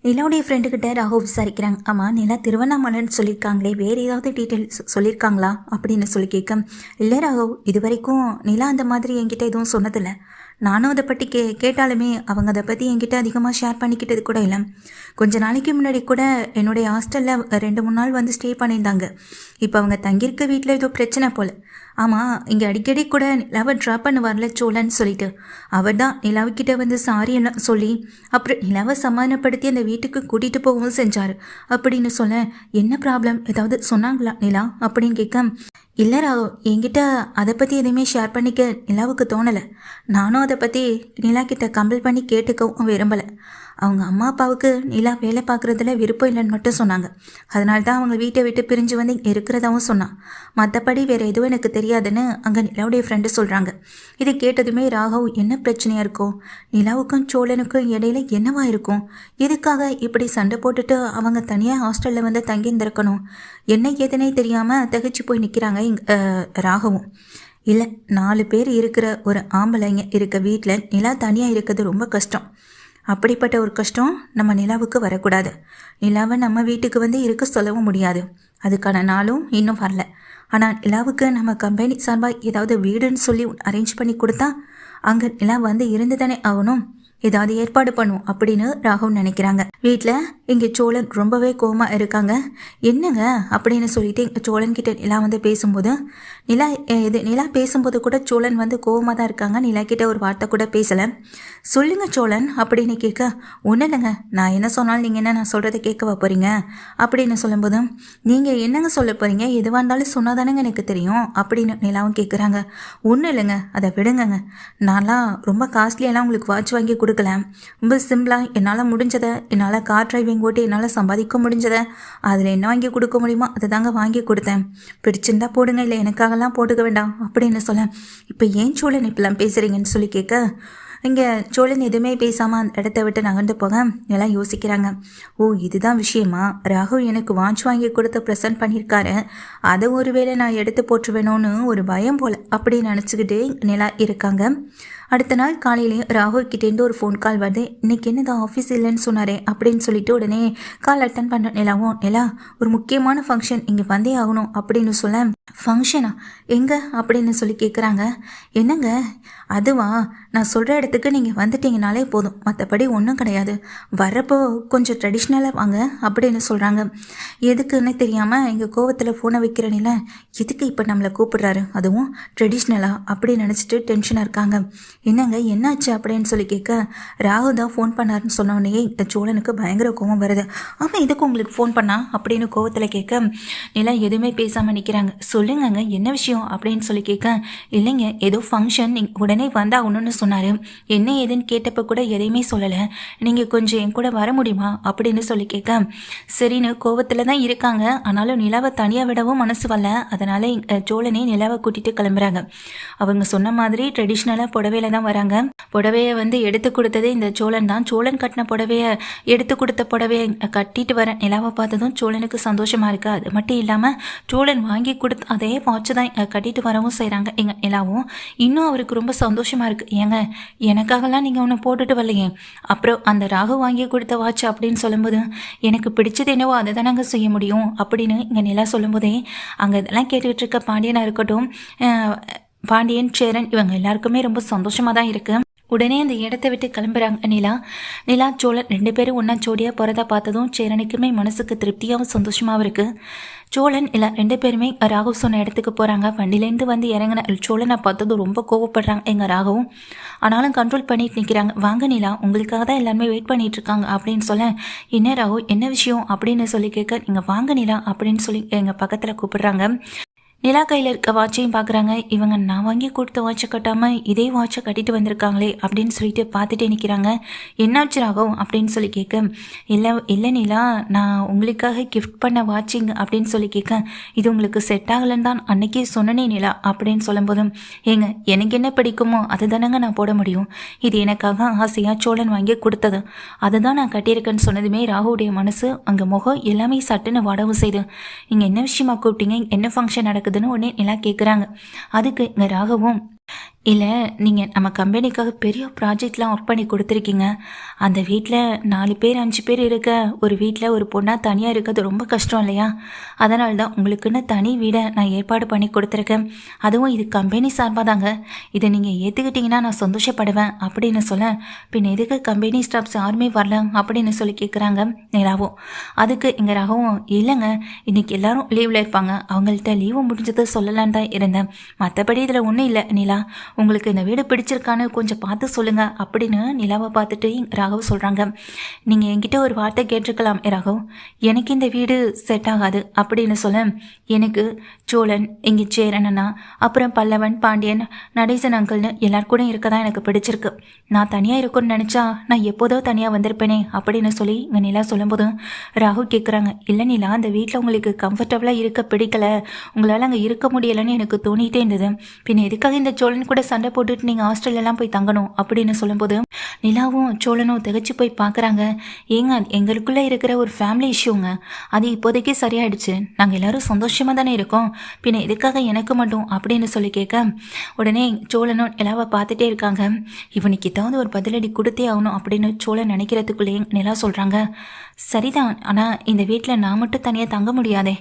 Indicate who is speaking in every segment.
Speaker 1: நிலாவுடைய ஃப்ரெண்டுக்கிட்ட ராகு விசாரிக்கிறாங்க. ஆமாம், நிலா திருவண்ணாமலைன்னு சொல்லியிருக்காங்களே, வேறு ஏதாவது டீட்டெயில்ஸ் சொல்லியிருக்காங்களா அப்படின்னு சொல்லி கேட்க, இல்லை ராகு, இது வரைக்கும் நிலா அந்த மாதிரி என்கிட்ட எதுவும் சொன்னதில்லை. நானும் அதை பற்றி கேட்டாலுமே அவங்க அதை பற்றி என்கிட்ட அதிகமாக ஷேர் பண்ணிக்கிட்டது கூட இல்லை. கொஞ்ச நாளைக்கு முன்னாடி கூட என்னுடைய ஹாஸ்டலில் 2-3 நாள் வந்து ஸ்டே பண்ணியிருந்தாங்க. இப்போ அவங்க தங்கியிருக்க வீட்டில் ஏதோ பிரச்சனை போல். ஆமாம், இங்கே அடிக்கடி கூட நிலாவை ட்ராப் பண்ண வரல சோழன்னு சொல்லிட்டு அவர் தான் நிலாவுக்கிட்ட வந்து சாரி எல்லாம் சொல்லி அப்புறம் நிலாவை சமாதானப்படுத்தி அந்த வீட்டுக்கு கூட்டிகிட்டு போகவும் செஞ்சார் அப்படின்னு சொல்ல, என்ன ப்ராப்ளம், ஏதாவது சொன்னாங்களா நிலா அப்படின்னு கேட்க, இல்லை ராகு, என்கிட்ட அதை பற்றி எதுவுமே ஷேர் பண்ணிக்க நிலாவுக்கு தோணலை. நானும் அதை பற்றி நிலா கிட்ட கம்பல் பண்ணி கேட்டுக்கவும் விரும்பலை. அவங்க அம்மா அப்பாவுக்கு நிலா வேலை பார்க்குறதுல விருப்பம் இல்லைன்னு மட்டும் சொன்னாங்க. அதனால தான் அவங்க வீட்டை விட்டு பிரிஞ்சு வந்து இருக்கிறதாவும் சொன்னான். மற்றபடி வேறு எதுவும் எனக்கு தெரியாதுன்னு அங்கே நிலாவுடைய ஃப்ரெண்டு சொல்கிறாங்க. இதை கேட்டதுமே ராகவ் என்ன பிரச்சனையாக இருக்கும், நிலாவுக்கும் சோழனுக்கும் இடையில என்னவா இருக்கும், எதுக்காக இப்படி சண்டை போட்டுட்டு அவங்க தனியாக ஹாஸ்டலில் வந்து தங்கியிருந்திருக்கணும், என்ன ஏதுனே தெரியாமல் தகச்சு போய் நிற்கிறாங்க ராகவும். இல்லை, 4 பேர் இருக்கிற ஒரு ஆம்பளைங்க இருக்க வீட்டில் நிலா தனியாக இருக்கிறது ரொம்ப கஷ்டம். அப்படிப்பட்ட ஒரு கஷ்டம் நம்ம நிலாவுக்கு வரக்கூடாது. நிலாவை நம்ம வீட்டுக்கு வந்து இருக்க சொல்லவும் முடியாது. அதுக்கான நாளும் இன்னும் வரல. ஆனால் நிலாவுக்கு நம்ம கம்பெனி சார்பாக ஏதாவது வீடுன்னு சொல்லி அரேஞ்ச் பண்ணி கொடுத்தா அங்கே நிலா வந்து இருந்து தானே ஆகணும். ஏதாவது ஏற்பாடு பண்ணும் அப்படின்னு ராகவ் நினைக்கிறாங்க. வீட்டில் இங்கே சோழன் ரொம்பவே கோவமாக இருக்காங்க. என்னங்க அப்படின்னு சொல்லிட்டு இங்கே சோழன் கிட்ட நிலா வந்து பேசும்போது, நிலா பேசும்போது கூட சோழன் வந்து கோவமாக தான் இருக்காங்க. நிலா கிட்ட ஒரு வார்த்தை கூட பேசலை. சொல்லுங்க சோழன் அப்படின்னு கேட்க, ஒன்றும் இல்லைங்க, நான் என்ன சொன்னாலும் நீங்கள் என்ன நான் சொல்கிறத கேட்கவா போகிறீங்க அப்படின்னு சொல்லும்போது, நீங்கள் என்னங்க சொல்ல போகிறீங்க, எதுவாக இருந்தாலும் சொன்னால் தானேங்க எனக்கு தெரியும் அப்படின்னு நிலாவும் கேட்குறாங்க. ஒன்றும் இல்லைங்க, அதை விடுங்கங்க. நான்லாம் ரொம்ப காஸ்ட்லியெல்லாம் உங்களுக்கு வாட்ச் வாங்கி கொடுக்கல. ரொம்ப சிம்பிளாக என்னால் முடிஞ்சதை, என்னால் கார் டிரைவிங் ஓட்டி என்னால் சம்பாதிக்க முடிஞ்சதை, அதில் என்ன வாங்கி கொடுக்க முடியுமோ அதை தாங்க வாங்கி கொடுத்தேன். பிடிச்சிருந்தா போடுங்க, இல்லை எனக்காகலாம் போட்டுக்க வேண்டாம் அப்படின்னு சொல்ல, இப்போ ஏன் சோழன் இப்பெல்லாம் பேசுகிறீங்கன்னு சொல்லி கேட்க, இங்கே சோழன் எதுவுமே பேசாமல் அந்த இடத்த விட்டு நகர்ந்து போக எல்லாம் யோசிக்கிறாங்க. ஓ, இதுதான் விஷயமா, ராகு எனக்கு வாட்ச் வாங்கி கொடுத்து ப்ரெசென்ட் பண்ணியிருக்காரு, அதை ஒருவேளை நான் எடுத்து போட்டுருவேணும்னு ஒரு பயம் போல் அப்படின்னு நினச்சிக்கிட்டு நிலா இருக்காங்க. அடுத்த நாள் காலையிலே ராகுல் கிட்டேருந்து ஒரு ஃபோன் கால் வருது. இன்னைக்கு என்னதான் ஆஃபீஸ் இல்லைன்னு சொன்னாரே அப்படின்னு சொல்லிட்டு உடனே கால் அட்டன் பண்ண நிலாவும், நிலா ஒரு முக்கியமான ஃபங்க்ஷன் இங்கே வந்தே ஆகணும் அப்படின்னு சொல்ல, ஃபங்க்ஷனா எங்கே அப்படின்னு சொல்லி கேட்குறாங்க. என்னங்க அதுவா, நான் சொல்கிற இடத்துக்கு நீங்கள் வந்துட்டீங்கனாலே போதும், மற்றபடி ஒன்றும் கிடையாது, வர்றப்போ கொஞ்சம் ட்ரெடிஷ்னலாக வாங்க அப்படின்னு சொல்கிறாங்க. எதுக்குன்னு தெரியாமல் எங்கள் கோவத்தில் ஃபோனை வைக்கிறனில்ல, எதுக்கு இப்போ நம்மளை கூப்பிடுறாரு, அதுவும் ட்ரெடிஷ்னலாக அப்படின்னு நினச்சிட்டு டென்ஷனாக இருக்காங்க. என்னங்க என்னாச்சு அப்படின்னு சொல்லி கேட்க, ராகு தான் ஃபோன் பண்ணாருன்னு சொன்னோடனே இந்த சோழனுக்கு பயங்கர கோவம் வருது. அவன் எதுக்கு உங்களுக்கு ஃபோன் பண்ணா அப்படின்னு கோவத்தில் கேட்க, நிலா எதுவுமே பேசாமல் நிற்கிறாங்க. சொல்லுங்கங்க என்ன விஷயம் அப்படின்னு சொல்லி கேட்க, இல்லைங்க ஏதோ ஃபங்க்ஷன், நீங்கள் உடனே வந்தாகணும்னு சொன்னார், என்ன ஏதுன்னு கேட்டப்போ கூட எதையுமே சொல்லலை, நீங்கள் கொஞ்சம் என் கூட வர முடியுமா அப்படின்னு சொல்லி கேட்க, சரின்னு கோவத்தில் தான் இருக்காங்க. ஆனாலும் நிலாவை தனியாக விடவும் மனசு வரல. அதனால் சோழனே நிலாவை கூட்டிகிட்டு கிளம்புறாங்க. அவங்க சொன்ன மாதிரி ட்ரெடிஷ்னலாக புடவையில் தான் வராங்க. புடவையை வந்து எடுத்து கொடுத்ததே இந்த சோழன் தான். சோழன் கட்டின புடவையை, எடுத்து கொடுத்த புடவையை கட்டிட்டு வர நிலாவை பார்த்ததும் சோழனுக்கு சந்தோஷமாக இருக்குது. அது மட்டும் இல்லாமல் சோழன் வாங்கி கொடுத்து அதே வாட்சை தான் கட்டிட்டு வரவும் செய்கிறாங்க எங்கள் நிலாவும். இன்னும் அவருக்கு ரொம்ப சந்தோஷமாக இருக்குது. ஏங்க எனக்காகலாம் நீங்கள் ஒன்று போட்டுட்டு வரலையே, அப்புறம் அந்த ராகு வாங்கி கொடுத்த வாட்ச் அப்படின்னு சொல்லும்போது, எனக்கு பிடிச்சது என்னவோ அதை தானங்க செய்ய முடியும் அப்படின்னு இங்கே நிலா சொல்லும்போதே அங்கே இதெல்லாம் கேட்டுக்கிட்டு இருக்க பாண்டியனாக இருக்கட்டும், பாண்டியன், சேரன், இவங்க எல்லாருக்குமே ரொம்ப சந்தோஷமாக தான் இருக்குது. உடனே அந்த இடத்த விட்டு கிளம்புறாங்க நிலா சோழன் 2 பேரும் ஒன்றா ஜோடியாக போகிறதா பார்த்ததும் சேரனுக்குமே மனசுக்கு திருப்தியாகவும் சந்தோஷமாகவும் இருக்குது. சோழன் இல்லை 2 பேருமே ராகவ் சொன்ன இடத்துக்கு போகிறாங்க. வண்டியிலேருந்து வந்து இறங்கின சோழனை பார்த்ததும் ரொம்ப கோவப்படுறாங்க எங்கள் ராகவும். ஆனாலும் கண்ட்ரோல் பண்ணிட்டு நிற்கிறாங்க. வாங்க நிலா, உங்களுக்காக தான் எல்லாருமே வெயிட் பண்ணிட்டு இருக்காங்க அப்படின்னு சொல்ல, என்ன ராகவ் என்ன விஷயம் அப்படின்னு சொல்லி கேட்க, நீங்கள் வாங்க நிலா அப்படின்னு சொல்லி எங்கள் பக்கத்தில் கூப்பிடுறாங்க. நிலா கையில் இருக்க வாட்சையும் பார்க்குறாங்க. இவங்க நான் வாங்கி கொடுத்த வாட்சை கட்டாமல் இதே வாட்சை கட்டிட்டு வந்திருக்காங்களே அப்படின்னு சொல்லிட்டு பார்த்துட்டே நிற்கிறாங்க. என்னாச்சு ராகவ் அப்படின்னு சொல்லி கேட்க, இல்லை நிலா, நான் உங்களுக்காக கிஃப்ட் பண்ண வாட்சிங் அப்படின்னு சொல்லி கேட்க, இது உங்களுக்கு செட் ஆகலைன்னு தான் அன்னைக்கே சொன்னனே நிலா அப்படின்னு சொல்லும்போதும், ஏங்க எனக்கு என்ன பிடிக்குமோ அது தானங்க நான் போட முடியும், இது எனக்காக ஆசையாக சோழன் வாங்கி கொடுத்தது, அதை தான் நான் கட்டியிருக்கேன்னு சொன்னதுமே ராகுடைய மனசு அங்கே முகம் எல்லாமே சட்டுன்னு வடவும் செய்து, இங்கே என்ன விஷயமா கூப்பிட்டீங்க, என்ன ஃபங்க்ஷன் நடக்குதுன்னு உடனே நிலா கேட்குறாங்க. அதுக்கு இங்கே ராகவும், இல்லை, நீங்கள் நம்ம கம்பெனிக்காக பெரிய ப்ராஜெக்ட்லாம் ஒர்க் பண்ணி கொடுத்துருக்கீங்க. அந்த வீட்டில் 4 பேர் 5 பேர் இருக்க ஒரு வீட்டில் ஒரு பொண்ணாக தனியாக இருக்கிறது ரொம்ப கஷ்டம் இல்லையா? அதனால தான் உங்களுக்குன்னு தனி வீடை நான் ஏற்பாடு பண்ணி கொடுத்துருக்கேன். அதுவும் இது கம்பெனி சார்பாக தாங்க. இதை நீங்கள் ஏற்றுக்கிட்டிங்கன்னா நான் சந்தோஷப்படுவேன் அப்படின்னு சொல்ல, பின் எதுக்கு கம்பெனி ஸ்டாஃப்ஸ் யாருமே வரல அப்படின்னு சொல்லி கேட்குறாங்க நிலாவும். அதுக்கு இங்கே ராகவும், இல்லைங்க, இன்றைக்கி எல்லாரும் லீவில் இருப்பாங்க, அவங்கள்ட்ட லீவு முடிஞ்சதை சொல்லலான்னு தான் இருந்தேன். மற்றபடி இதில் ஒன்றும் இல்லை நிலா, உங்களுக்கு இந்த வீடு பிடிச்சிருக்கான்னு கொஞ்சம் பார்த்து சொல்லுங்கள் அப்படின்னு நிலாவை பார்த்துட்டு ராகவ் சொல்கிறாங்க. நீங்கள் என்கிட்ட ஒரு வார்த்தை கேட்டிருக்கலாம் ராகவ், எனக்கு இந்த வீடு செட் ஆகாது அப்படின்னு சொல்ல, எனக்கு சோழன், இங்கே சேரனா, அப்புறம் பல்லவன், பாண்டியன், நடேசன் அங்கிள்னு எல்லார் கூட இருக்க தான் எனக்கு பிடிச்சிருக்கு. நான் தனியாக இருக்குன்னு நினச்சா நான் எப்போதோ தனியாக வந்திருப்பேனே அப்படின்னு சொல்லி இங்கே நிலா சொல்லும்போது ராகவ் கேட்குறாங்க, இல்லை நிலா, அந்த வீட்டில் உங்களுக்கு கம்ஃபர்டபுளாக இருக்க பிடிக்கலை, உங்களால் அங்கே இருக்க முடியலைன்னு எனக்கு தோணிகிட்டே இருந்தது. பின் எதுக்காக இந்த சோழன் கூட சண்டை போட்டுட்டு நீங்கள் ஹாஸ்டல்லாம் போய் தங்கணும் அப்படின்னு சொல்லும்போது நிலாவும் சோழனும் திகச்சு போய் பார்க்குறாங்க. ஏங்க, எங்களுக்குள்ளே இருக்கிற ஒரு ஃபேமிலி இஷ்யூங்க, அது இப்போதைக்கு சரியாயிடுச்சு, நாங்கள் எல்லோரும் சந்தோஷமாக தானே இருக்கோம், பின்ன எதுக்காக எனக்கு மட்டும் அப்படின்னு சொல்லி கேட்க, உடனே சோழனும் நிலாவை பார்த்துட்டே இருக்காங்க. இவனுக்கு ஏதாவது ஒரு பதிலடி கொடுத்தே ஆகணும் அப்படின்னு சோழன் நினைக்கிறதுக்குள்ளேயே நிலா சொல்கிறாங்க, சரிதான், ஆனால் இந்த வீட்டில் நான் மட்டும் தனியாக தங்க முடியாதே,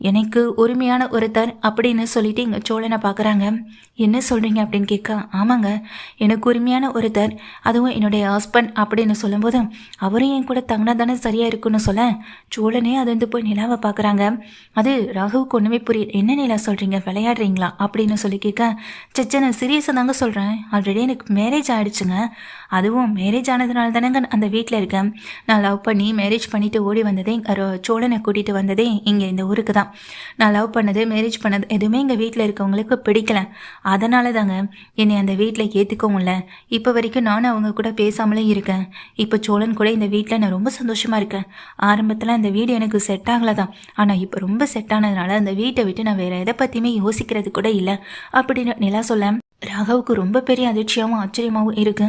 Speaker 1: எனக்கு உரிமையான ஒருத்தர் அப்படின்னு சொல்லிட்டு இங்கே சோழனை பார்க்குறாங்க. என்ன சொல்கிறீங்க அப்படின்னு கேட்க, ஆமாங்க, எனக்கு உரிமையான ஒருத்தர், அதுவும் என்னுடைய ஹஸ்பண்ட் அப்படின்னு சொல்லும்போது அவரும் என் கூட தங்கினா தானே சரியாக இருக்குன்னு சொல்ல, சோழனே அது வந்து போய் நிலாவை பார்க்குறாங்க. அது ராகுவுக்கு ஒன்றுமே புரியல. என்ன நிலா சொல்கிறீங்க, விளையாடுறீங்களா அப்படின்னு சொல்லி கேட்க, சச்சை நான் சீரியஸாக தாங்க சொல்கிறேன், ஆல்ரெடி எனக்கு மேரேஜ் ஆகிடுச்சுங்க, அதுவும் மேரேஜ் ஆனதுனால தானேங்க அந்த வீட்டில் இருக்கேன். நான் லவ் பண்ணி மேரேஜ் பண்ணிவிட்டு ஓடி வந்ததே, சோழனை கூட்டிகிட்டு வந்ததே இங்கே இந்த ஊருக்கு தான். நான் லவ் பண்ணது, மேரேஜ் பண்ணது எதுவுமே எங்கள் வீட்டில் இருக்கவங்களுக்கு பிடிக்கல, அதனால தாங்க என்னை அந்த வீட்டில் ஏற்றுக்கவும்ல. இப்போ வரைக்கும் நானும் அவங்க கூட பேசாமலே இருக்கேன். இப்போ சோழன் கூட இந்த வீட்டில் நான் ரொம்ப சந்தோஷமாக இருக்கேன். ஆரம்பத்தில் அந்த வீடு எனக்கு செட் ஆகலை தான், ஆனால் இப்போ ரொம்ப செட் ஆனதுனால அந்த வீட்டை விட்டு நான் வேறு எதை பற்றியுமே யோசிக்கிறது கூட இல்லை அப்படின்னு நிலா சொல்ல, ராகவுக்கு ரொம்ப பெரிய அதிர்ச்சியாகவும் ஆச்சரியமாகவும் இருக்கு.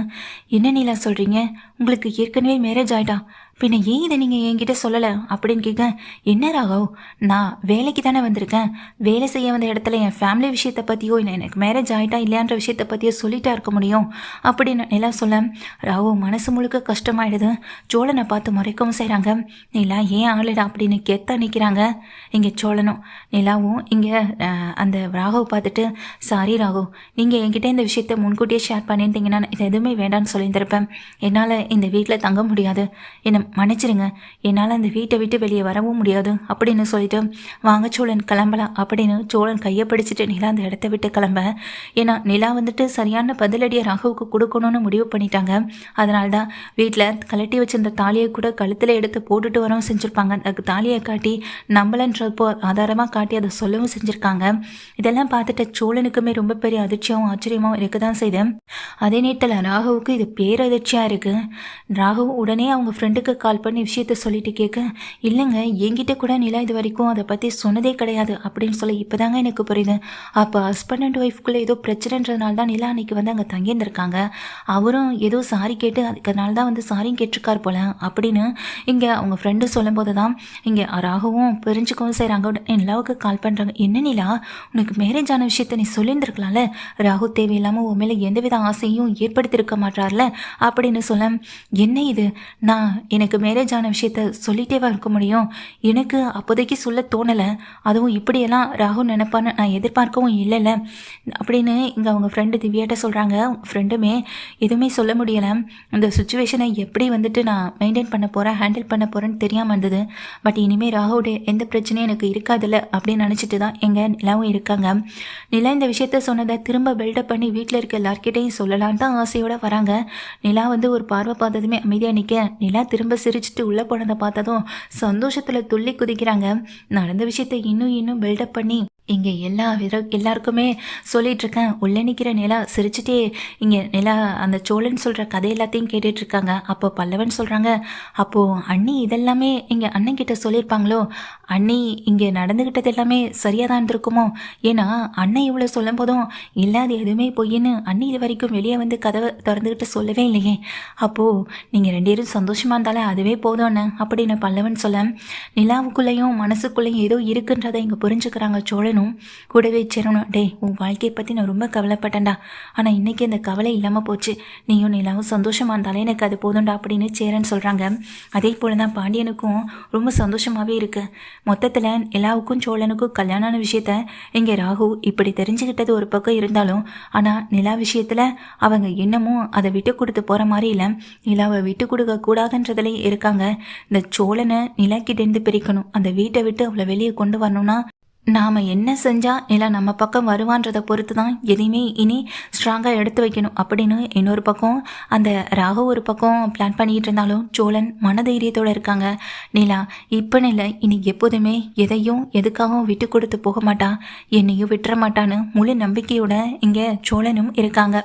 Speaker 1: என்ன நிலா சொல்கிறீங்க, உங்களுக்கு ஏற்கனவே மேரேஜ் ஆகிட்டா, பின்ன ஏன் இதை நீங்கள் என்கிட்ட சொல்லலை அப்படின்னு கேட்க, என்ன ராகவ், நான் வேலைக்கு தானே வந்திருக்கேன், வேலை செய்ய வந்த இடத்துல என் ஃபேமிலி விஷயத்தை பற்றியோ இல்லை எனக்கு மேரேஜ் ஆகிட்டா இல்லையான்ற விஷயத்தை பற்றியோ சொல்லிட்டா இருக்க முடியும் அப்படின்னு நிலா சொல்ல, ராகவ் மனசு முழுக்க கஷ்டமாயிடுது. சோழனை பார்த்து முறைக்கவும் செய்கிறாங்க. நிலா ஏன் ஆளுடா அப்படின்னு கெத்தா நிற்கிறாங்க. இங்கே சோழனும் நிலாவும் இங்கே அந்த ராகவ் பார்த்துட்டு, சாரி ராகவ், நீங்கள் என்கிட்ட இந்த விஷயத்தை முன்கூட்டியே ஷேர் பண்ணியிருந்தீங்கன்னா இது எதுவுமே வேண்டான்னு சொல்லியிருந்திருப்பேன். என்னால் இந்த வீட்டில் தங்க முடியாது, என்னை மன்னிச்சிருங்க, என்னால் அந்த வீட்டை விட்டு வெளியே வரவும் முடியாது அப்படின்னு சொல்லிட்டு, வாங்க சோழன் கிளம்பலாம் அப்படின்னு சோழன் கையை பிடிச்சிட்டு நிலா அந்த இடத்த விட்டு கிளம்ப, ஏன்னா நிலா வந்துட்டு சரியான பதிலடியை ராகவுக்கு கொடுக்கணும்னு முடிவு பண்ணிட்டாங்க. அதனால தான் வீட்டில் கலட்டி வச்சிருந்த தாலியை கூட கழுத்தில் எடுத்து போட்டுட்டு வரவும் செஞ்சுருப்பாங்க. அதுக்கு தாலியை காட்டி நம்பலன்றப்போ ஆதாரமாக காட்டி அதை சொல்லவும் செஞ்சுருக்காங்க. இதெல்லாம் பார்த்துட்டு சோழனுக்குமே ரொம்ப பெரிய அதிர்ச்சியாகவும் ஆச்சரியமாகவும் இருக்க தான் செய்து. அதே நேரத்தில் ராகவுக்கு இது பேரதிர்ச்சியாக இருக்குது. ராகவ் உடனே அவங்க ஃப்ரெண்டுக்கு கால் பண்ணி விஷயத்த சொல்லிட்டு கேட்க, இல்லைங்க, என்கிட்ட கூட நிலா இது வரைக்கும் அதை பற்றி சொன்னதே கிடையாது அப்படின்னு சொல்லி இப்போதாங்க எனக்கு புரியுது. அப்போ ஹஸ்பண்ட் அண்ட் ஒய்ஃப்குள்ளே ஏதோ பிரச்சனைன்றதுனால தான் நிலா அன்றைக்கி வந்து அங்கே தங்கியிருந்திருக்காங்க. அவரும் ஏதோ சாரி கேட்டு அதுக்குனால தான் வந்து சாரியும் கேட்டிருக்கார் போல அப்படின்னு இங்கே அவங்க ஃப்ரெண்டு சொல்லும்போது தான் இங்கே ராகவும் புரிஞ்சுக்கவும் செய்கிறாங்க. நிலாவுக்கு கால் பண்ணுறாங்க, என்ன நிலா, உனக்கு மேரேஜ் ஆன விஷயத்த நீ சொல்லியிருந்திருக்கலாம்ல, ராகு தேவையில்லாமல் உன் மேலே எந்தவித ஆசையும் ஏற்படுத்தியிருக்க மாட்டார்ல அப்படின்னு சொல்ல, என்ன இது, நான் எனக்கு மேரேஜ் ஆன விஷயத்த சொல்லிட்டேவா இருக்க முடியும், எனக்கு அப்போதைக்கு சொல்ல தோணலை, அதுவும் இப்படியெல்லாம் ராகு நினைப்பான்னு நான் எதிர்பார்க்கவும் இல்லைல்ல அப்படின்னு இங்கே அவங்க ஃப்ரெண்டு திவ்யாட்ட சொல்கிறாங்க. ஃப்ரெண்டுமே எதுவுமே சொல்ல முடியலை, இந்த சுச்சுவேஷனை எப்படி வந்துட்டு நான் மெயின்டைன் பண்ண போகிறேன், ஹேண்டில் பண்ண போகிறேன்னு தெரியாமல் இருந்தது. பட் இனிமேல் ராகுடைய எந்த பிரச்சனையும் எனக்கு இருக்காதில்ல அப்படின்னு நினச்சிட்டு தான் எங்கள் நிலாவும் இருக்காங்க. நிலா இந்த விஷயத்த சொன்னதை திரும்ப பில்டப் பண்ணி வீட்டில் இருக்க எல்லார்கிட்டையும் சொல்லலான்னு தான் ஆசையோடு வராங்க. நிலா வந்து ஒரு பார்வை பார்த்ததுமே அமைதியாக நிற்க, நிலா திரும்ப சிரிச்சுட்டு உள்ளே போனதை பார்த்ததும் சந்தோஷத்தில் துள்ளி குதிக்கிறாங்க. நடந்த விஷயத்தை இன்னும் பில்டப் பண்ணி இங்கே எல்லாருக்குமே சொல்லிகிட்ருக்கேன். உள்ளே நிற்கிற நிலா சிரிச்சுட்டே இங்கே நிலா அந்த சோழன் சொல்கிற கதை எல்லாத்தையும் கேட்டுட்ருக்காங்க. அப்போ பல்லவன் சொல்கிறாங்க, அப்போது அண்ணி இதெல்லாமே இங்கே அண்ணன்கிட்ட சொல்லியிருப்பாங்களோ, அண்ணி இங்கே நடந்துக்கிட்டது எல்லாமே சரியாக தான் இருந்திருக்குமோ, ஏன்னா அண்ணன் இவ்வளோ சொல்லும் போதும் இல்லாது எதுவுமே பொய்ன்னு அண்ணி இது வரைக்கும் வெளியே வந்து கதவை திறந்துக்கிட்டு சொல்லவே இல்லையே, அப்போது நீங்கள் 2 பேரும் சந்தோஷமாக இருந்தாலே அதுவே போதும் அண்ணன் அப்படின்னு பல்லவன் சொல்ல, நிலாவுக்குள்ளேயும் மனசுக்குள்ளேயும் ஏதோ இருக்குன்றதை இங்கே புரிஞ்சுக்கிறாங்க சோழன். சோழனும் கூடவே சேரணும். டேய், உன் வாழ்க்கையை பற்றி நான் ரொம்ப கவலைப்பட்டேன்டா, ஆனால் இன்றைக்கி அந்த கவலை இல்லாமல் போச்சு. நீயும் நிலாவும் சந்தோஷமாக இருந்தாலே எனக்கு அது போதும்டா அப்படின்னு சேரன் சொல்கிறாங்க. அதே போல் தான் பாண்டியனுக்கும் ரொம்ப சந்தோஷமாகவே இருக்குது. மொத்தத்தில் நிலாவுக்கும் சோழனுக்கும் கல்யாணமான விஷயத்த இங்கே ராகு இப்படி தெரிஞ்சுக்கிட்டது ஒரு பக்கம் இருந்தாலும், ஆனால் நிலா விஷயத்தில் அவங்க இன்னமும் அதை விட்டு கொடுத்து போகிற மாதிரி இல்லை. நிலாவை விட்டு கொடுக்க கூடாதுன்றதுல இருக்காங்க. இந்த சோழனை நிலாக்கிட்டேருந்து பிரிக்கணும், அந்த வீட்டை விட்டு அவளை வெளியே கொண்டு வரணும்னா நாம் என்ன செஞ்சால் நிலா நம்ம பக்கம் வருவான்றதை பொறுத்து தான் எதையுமே இனி ஸ்ட்ராங்காக எடுத்து வைக்கணும் அப்படின்னு இன்னொரு பக்கம் அந்த ராகு ஒரு பக்கம் பிளான் பண்ணிக்கிட்டு இருந்தாலும் சோழன் மனதைரியத்தோடு இருக்காங்க. நிலா இப்போ இல்லை, இனி எப்போதுமே எதையும் எதுக்காகவும் விட்டு கொடுத்து போக மாட்டா, என்னையும் விட்டுற மாட்டான்னு முழு நம்பிக்கையோட இங்கே சோழனும் இருக்காங்க.